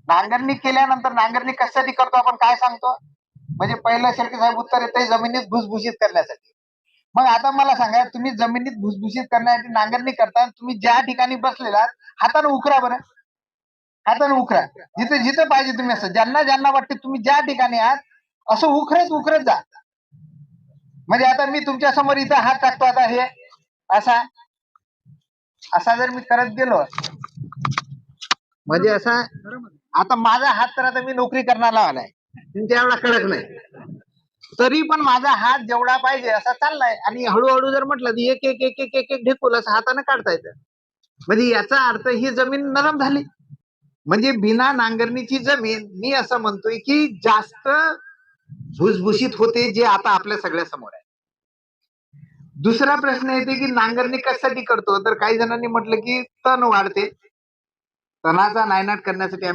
नांगरणी केल्यानंतर नांगरणी कशासाठी करतो आपण काय सांगतो? म्हणजे पहिलं शेळके साहेब उत्तर येते जमिनीत भुसभुशीत करण्यासाठी. मग आता मला सांगा, तुम्ही जमिनीत भुसभुशीत करण्यासाठी नांगरणी करता, तुम्ही ज्या ठिकाणी बसलेला हाताने उकरा बरं, हाताने उकरा. जिथे जिथे पाहिजे तुम्ही असं ज्यांना ज्यांना वाटते तुम्ही ज्या ठिकाणी आहात असं उकरत उकरत जा. म्हणजे आता मी तुमच्या समोर इथं हात टाकतो, आता हे असा असा जर मी करत गेलो म्हणजे असा, आता माझा हात तर आता मी नोकरी करण्याला आलाय, तुमच्या एवढा कडक नाही, तरी पण माझा हात जेवढा पाहिजे असा चाललाय आणि हळूहळू जर म्हटलं तर एक एक एक एक एक एक ढेकूल असं हाताने काढता येतं. म्हणजे याचा अर्थ ही जमीन नरम झाली. म्हणजे बिना नांगरणीची जमीन मी असं म्हणतोय की जास्त भुसभुशीत होते, जे आता आपल्या सगळ्या समोर आहे. दुसरा प्रश्न येते की नांगरणी कशासाठी करतो, तर काही जणांनी म्हटलं की तण वाढते, तणाचा नायनाट करण्यासाठी